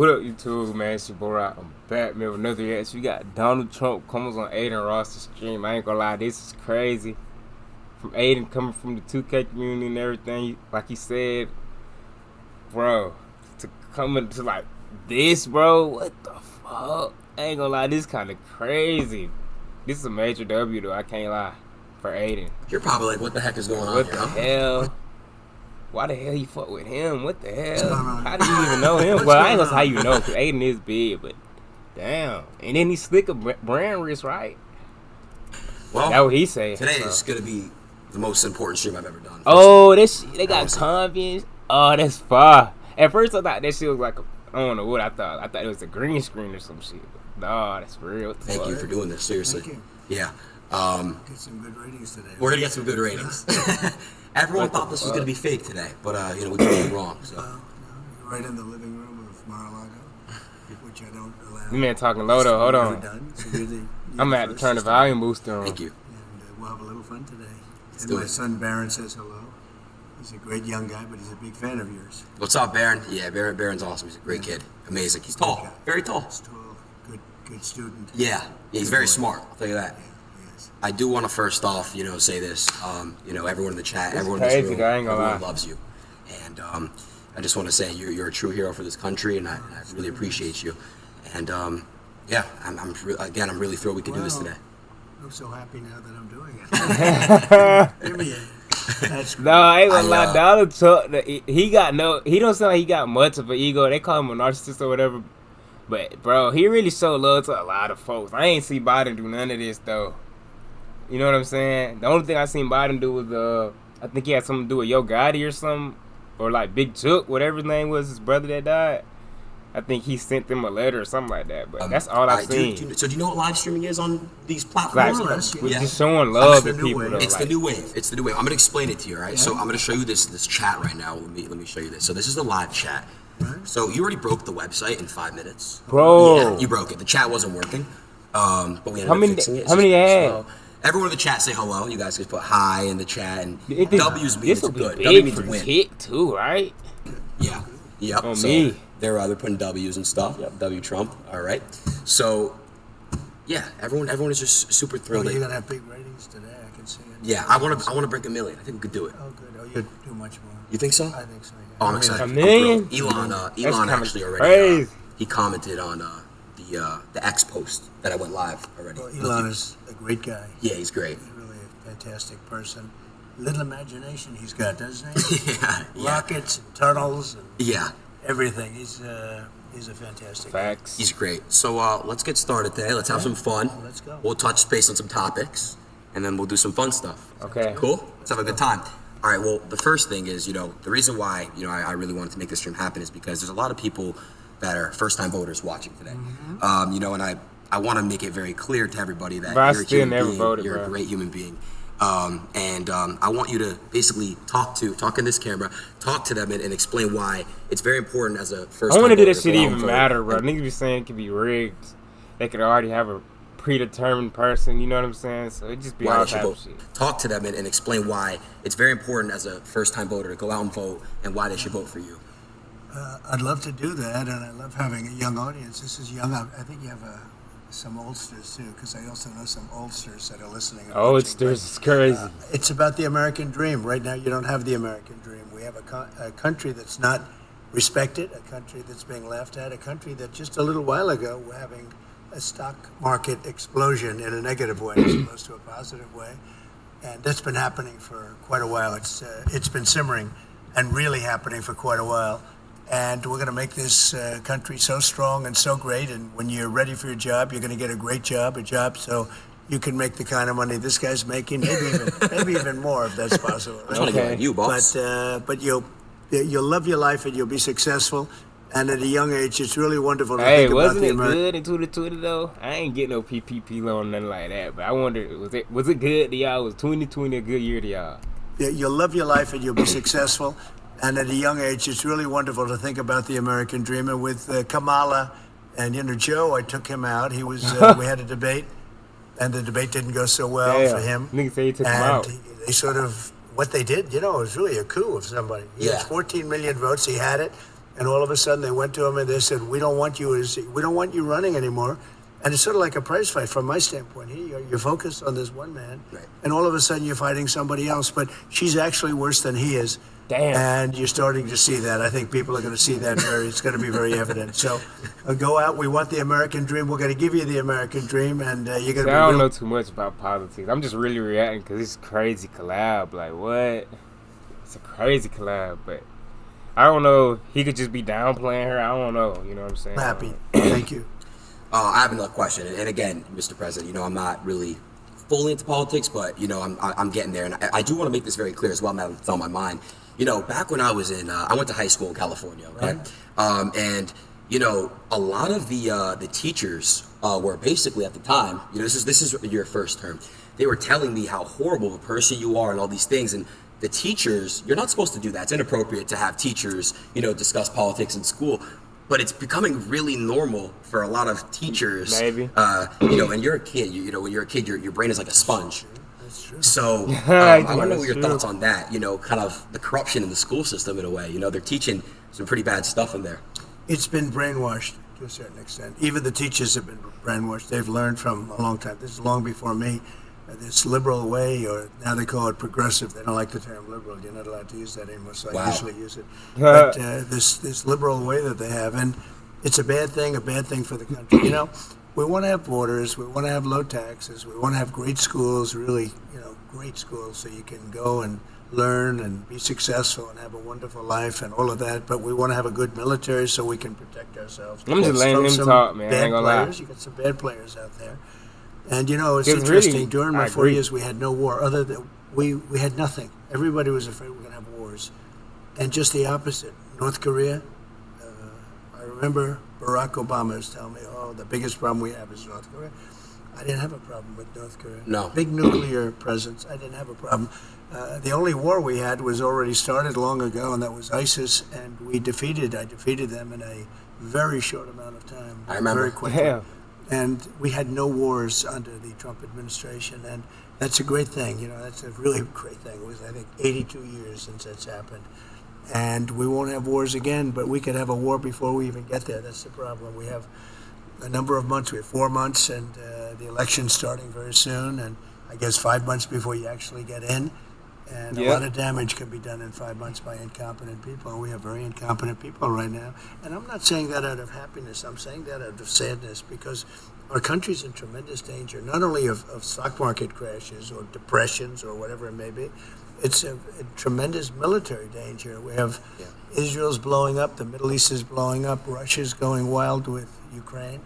What up, YouTube, man? It's your boy, I'm back, man, with another reaction. We got Donald Trump comes on Adin Ross's stream. I ain't gonna lie, this is crazy. From Adin coming from the 2K community and everything, like he said, bro, to come into like this, bro, what the fuck? I ain't gonna lie, this kind of crazy. This is a major W, though, I can't lie, for Adin. You're probably like, what the heck is going on What here? the hell? Why the hell you fuck with him? What the hell? How do you even know him? Well, I ain't gonna say how you know, because Adin is big, but damn. And then he slick a brand wrist, right? Well, that's what he said. Today is gonna be the most important stream I've ever done. Oh, they got confidence. Oh, that's fire. At first I thought that shit was like I don't know what I thought. I thought it was a green screen or some shit. Nah, that's real. Thank you for doing this, seriously. Thank you. Yeah. Get some good ratings today. We're gonna get some good ratings. Everyone thought this was gonna be fake today, but we got it wrong. So. No, you're right in the living room of Mar-a-Lago, which I don't allow. You man talking low though. Hold on. So you're I'm gonna have to turn the volume booster on. Thank you. And we'll have a little fun today. Let's And do my it. son Baron says hello. He's a great young guy, but he's a big fan of yours. What's up, Baron? Yeah, Baron's awesome. He's a great kid. Amazing. He's tall. Very tall. He's tall, good student. Yeah. He's very smart. I'll tell you that. Yeah, yes. I do want to first off, say this. Everyone in the chat, It's everyone crazy, in this room, I ain't gonna everyone lie. loves you, and I just want to say you're a true hero for this country, and I really appreciate you. And yeah, I'm really thrilled we could do this Well, today. I'm so happy now that I'm doing it. Give me a. That's great. No, I ain't gonna I, lie. Donald Trump, he don't sound like he got much of an ego. They call him a narcissist or whatever. But bro, he really showed love to a lot of folks. I ain't see Biden do none of this though. You know what I'm saying? The only thing I seen Biden do was I think he had something to do with Yo Gotti or something, or like Big Chook, whatever his name was, his brother that died. I think he sent them a letter or something like that. But that's all I've seen. So do you know what live streaming is on these Like, platforms? we're Yeah. just showing love It's to the new people. wave. Though, It's like, the new wave. It's the new wave. I'm gonna explain it to you, all right? So I'm gonna show you this chat right now. Let me show you this. So this is the live chat. So you already broke the website in 5 minutes. Bro. Yeah, you broke it. The chat wasn't working. But we ended How up many- fixing it. how many had? So everyone in the chat say hello. You guys can put hi in the chat, and W's W's means this will be good. W big means for win. Hit too, right? Yeah. Yep. On so me. they're putting W's and stuff. Yep. W Trump. All right. So yeah, everyone is just super thrilled. You're gonna have big ratings today. I can see it. Yeah, I want to break 1 million. I think we could do it. Oh, good. Oh, you'll do much more. You think so? I think so. Yeah. Oh, I'm excited. A I'm million? thrilled. Elon kinda actually already crazy. he commented on the X post that I went live already. Well, Elon is a great guy. Yeah, he's great. He's really a fantastic person. Little imagination he's got, doesn't he? Yeah, yeah, Rockets and tunnels and yeah. everything. He's a fantastic guy. Facts. He's great. So let's get started today. Let's have some fun. Let's go. We'll touch base on some topics, and then we'll do some fun stuff. Okay. Cool. Let's have a good time. All right. Well, the first thing is, the reason why I really wanted to make this stream happen is because there's a lot of people that are first-time voters watching today. Mm-hmm. And I want to make it very clear to everybody that But I you're a still human never being. voted, You're bro. a great human being. I want you to basically talk in this camera, talk to them and explain why it's very important as a first. I want to do that voter shit go out and even vote. matter, bro. Niggas be saying it could be rigged. They could already have a predetermined person. You know what I'm saying? So it just be Why all they should type of vote. shit. Talk to them and explain why it's very important as a first-time voter to go out and vote and why they should vote for you. I'd love to do that, and I love having a young audience. This is young. I think you have some oldsters too, because I also know some oldsters that are listening. and Oh, watching. it's crazy. It's about the American dream. Right now, you don't have the American dream. We have a country that's not respected, a country that's being laughed at, a country that just a little while ago were having a stock market explosion in a negative way as opposed to a positive way. And that's been happening for quite a while. It's been simmering and really happening for quite a while. And we're going to make this country so strong and so great. And when you're ready for your job, you're going to get a great job, so you can make the kind of money this guy's making, maybe even more if that's possible. I'm trying to get like you, boss. But you'll love your life and you'll be successful. And at a young age, it's really wonderful to Hey, think about wasn't the it American. good in 2020 though? I ain't get no PPP loan, nothing like that. But I wonder, was it good to y'all? Was 2020 a good year to y'all? You'll love your life and you'll be successful. And at a young age, it's really wonderful to think about the American dream. And with Kamala and Joe, I took him out. He was we had a debate, and the debate didn't go so well Damn. for him. Niggas say he took him And out. they sort of what they did, it was really a coup of somebody. He Yeah. had 14 million votes. He had it. And all of a sudden they went to him and they said, we don't want you running anymore. And it's sort of like a prize fight from my standpoint. You're focused on this one man, Right. and all of a sudden you're fighting somebody else. But she's actually worse than he is. Damn. And you're starting to see that. I think people are going to see that it's going to be very evident. So go out. We want the American dream. We're going to give you the American dream, and you're going to be I don't know too much about politics. I'm just really reacting because it's crazy collab. Like, what? It's a crazy collab, but I don't know. He could just be downplaying her. I don't know. You know what I'm saying? happy. Thank you. I have another question, and again, Mr. President, you know, I'm not really fully into politics, but you know, I'm getting there, and I do want to make this very clear as well. Now it's on my mind. You know, back when I was I went to high school in California, okay, and you know, a lot of the teachers were basically at the time, you know, this is your first term. They were telling me how horrible of a person you are and all these things, and the teachers, you're not supposed to do that. It's inappropriate to have teachers, you know, discuss politics in school. But it's becoming really normal for a lot of teachers. Maybe. You know, and you're a kid. You know, when you're a kid, your brain is like a sponge. That's true. So I want to know That's what your true. thoughts on that. You know, kind of the corruption in the school system in a way. You know, they're teaching some pretty bad stuff in there. It's been brainwashed to a certain extent. Even the teachers have been brainwashed. They've learned from a long time. This is long before me. This liberal way, or now they call it progressive. They don't like the term liberal. You're not allowed to use that anymore, so Wow. I usually use it. But this liberal way that they have, and it's a bad thing for the country. You know, we want to have borders. We want to have low taxes. We want to have great schools, really, you know, great schools, so you can go and learn and be successful and have a wonderful life and all of that. But we want to have a good military so we can protect ourselves. I'm just letting From him some talk, man. I bad ain't gonna lie. players. You got some bad players out there. And you know, it's It's interesting. really- During I my 4 agree. years, we had no war. Other than we had nothing. Everybody was afraid we were going to have wars, and just the opposite. North Korea. I remember Barack Obama was telling me, "Oh, the biggest problem we have is North Korea." I didn't have a problem with North Korea. No. Big nuclear presence. I didn't have a problem. The only war we had was already started long ago, and that was ISIS, and I defeated them in a very short amount of time. I remember. Very quickly. Damn. And we had no wars under the Trump administration, and that's a great thing. You know, that's a really great thing. It was, I think, 82 years since that's happened. And we won't have wars again, but we could have a war before we even get there. That's the problem. We have a number of months. We have 4 months, and the election's starting very soon, and I guess 5 months before you actually get in. And a Yep. lot of damage can be done in 5 months by incompetent people. We have very incompetent people right now. And I'm not saying that out of happiness. I'm saying that out of sadness, because our country's in tremendous danger, not only of stock market crashes or depressions or whatever it may be. It's a tremendous military danger. We have Israel's blowing up, the Middle East is blowing up, Russia's going wild with Ukraine.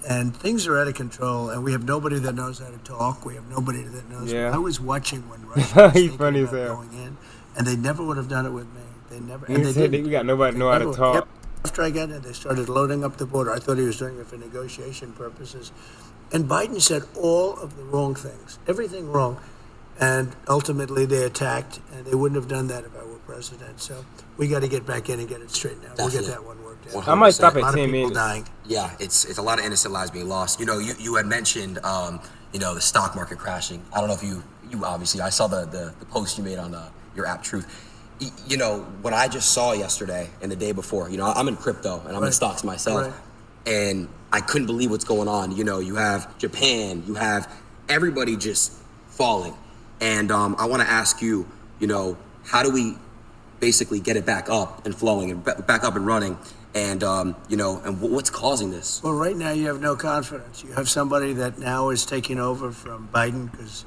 And things are out of control, and we have nobody that knows how to talk. We have nobody that knows. Yeah. I was watching when Russia was He's thinking funny as about hell. going in, and they never would have done it with me. They never. And He they said didn't. we got nobody They know how to never- talk. Yep. After I got in, they started loading up the border. I thought he was doing it for negotiation purposes. And Biden said all of the wrong things, everything wrong. And ultimately they attacked, and they wouldn't have done that if I were president. So we got to get back in and get it straightened out. We'll Definitely. get that one worked out. I might stop A at lot of 10 people minutes. dying. Yeah, it's a lot of innocent lives being lost. You know, you had mentioned, you know, the stock market crashing. I don't know if you obviously, I saw the post you made on your app Truth. You know, what I just saw yesterday and the day before, you know, I'm in crypto and I'm in Right. stocks myself. Right. And I couldn't believe what's going on. You know, you have Japan, you have everybody just falling. And I want to ask you, you know, how do we basically get it back up and flowing and back up and running? And, you know, and what's causing this? Well, right now you have no confidence. You have somebody that now is taking over from Biden because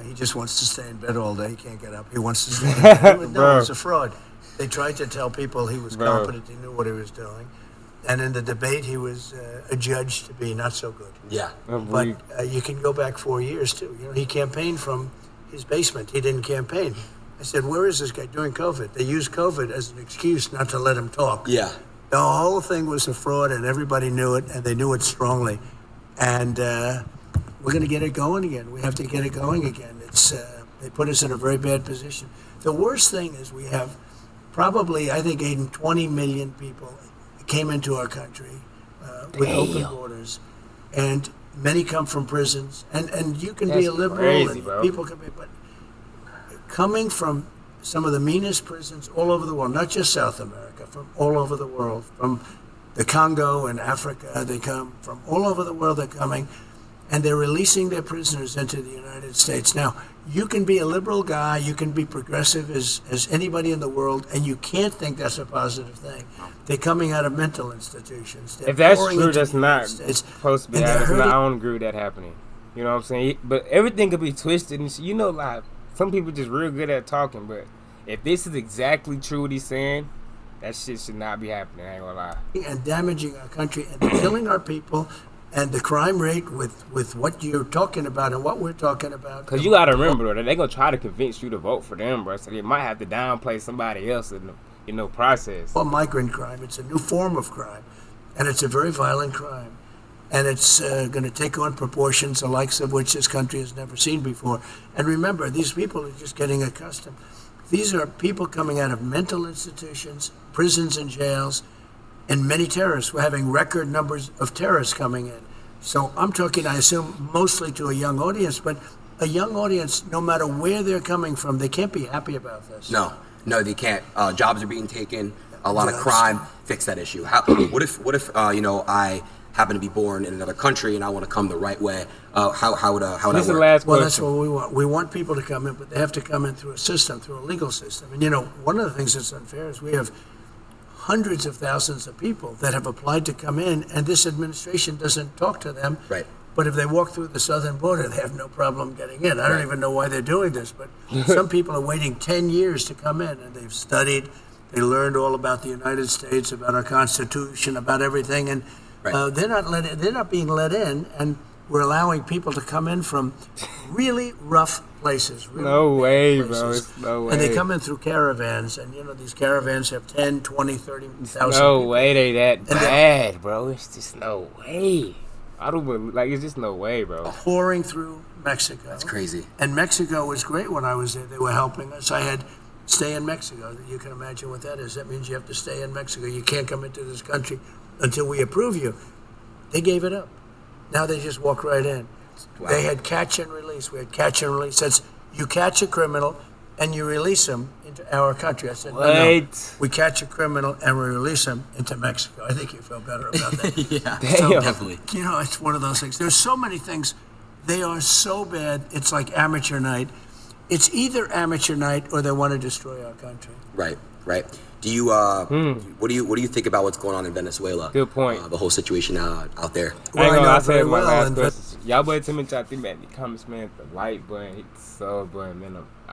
he just wants to stay in bed all day. He can't get up. He wants to stay in bed. No, Bro. it's a fraud. They tried to tell people he was Bro. competent. He knew what he was doing. And in the debate, he was adjudged to be not so good. Yeah. But you can go back 4 years, too. You know, he campaigned from his basement. He didn't campaign. I said, where is this guy during COVID? They used COVID as an excuse not to let him talk. Yeah. The whole thing was a fraud, and everybody knew it, and they knew it strongly. And we're going to get it going again. We have to get it going again. It's they put us in a very bad position. The worst thing is we have probably, I think, Aiden, 20 million people came into our country with open borders, and many come from prisons. And you can be That's a liberal, crazy, and bro. people can be, but coming from some of the meanest prisons all over the world, not just South America, from all over the world, from the Congo and Africa. They come from all over the world. They're coming, and they're releasing their prisoners into the United States. Now, you can be a liberal guy, you can be progressive as anybody in the world, and you can't think that's a positive thing. They're coming out of mental institutions. They're If that's pouring true, into that's the not United States, supposed to be and they're happening. I hurting- don't agree with that happening. You know what I'm saying? But everything could be twisted. And you know, like, some people just real good at talking. But if this is exactly true what he's saying, that shit should not be happening. I ain't gonna lie. and damaging our country and killing our people, and the crime rate with what you're talking about and what we're talking about. Because you got to remember, though, they're going to try to convince you to vote for them, bro. So they might have to downplay somebody else in the process. Well, migrant crime. It's a new form of crime, and it's a very violent crime. And it's going to take on proportions the likes of which this country has never seen before. And remember, these people are just getting accustomed. These are people coming out of mental institutions, prisons and jails, and many terrorists. We're having record numbers of terrorists coming in. So I'm talking, I assume, mostly to a young audience, but a young audience, no matter where they're coming from, they can't be happy about this. No, they can't. Jobs are being taken. A lot of Jobs. crime. Fix that issue. What if I happen to be born in another country and I want to come the right way? How would This that is the work? last Well, that's question. what we want. We want people to come in, but they have to come in through a system, through a legal system. And, one of the things that's unfair is we have hundreds of thousands of people that have applied to come in, and this administration doesn't talk to them. Right. But if they walk through the southern border, they have no problem getting in. I don't Right. even know why they're doing this, but some people are waiting 10 years to come in, and they've studied, they learned all about the United States, about our Constitution, about everything, and Right. they're not being let in, and we're allowing people to come in from really rough places. Really No bad way, places. bro. It's no way. And they come in through caravans, and these caravans have 10, 20, 30,000 No people. way they that And they- bad, bro. It's just no way. I don't believe, it's just no way, bro. Pouring through Mexico. That's crazy. And Mexico was great when I was there. They were helping us. I had stay in Mexico. You can imagine what that is. That means you have to stay in Mexico. You can't come into this country until we approve you. They gave it up. Now they just walk right in. Wow. They had catch and release. We had catch and release. That's you catch a criminal and you release him into our country. I said, no. What? We catch a criminal and we release him into Mexico. I think you feel better about that. Yeah, Damn. definitely. It's one of those things. There's so many things. They are so bad. It's like amateur night. It's either amateur night or they want to destroy our country. Right. Do you what do you think about what's going on in Venezuela? Good point. The whole situation out there. Well, I ain't I gonna know lie, it say very my well, last and- question. Y'all boy tell me what y'all think about the comments, man. The like button, hit the sub button, man.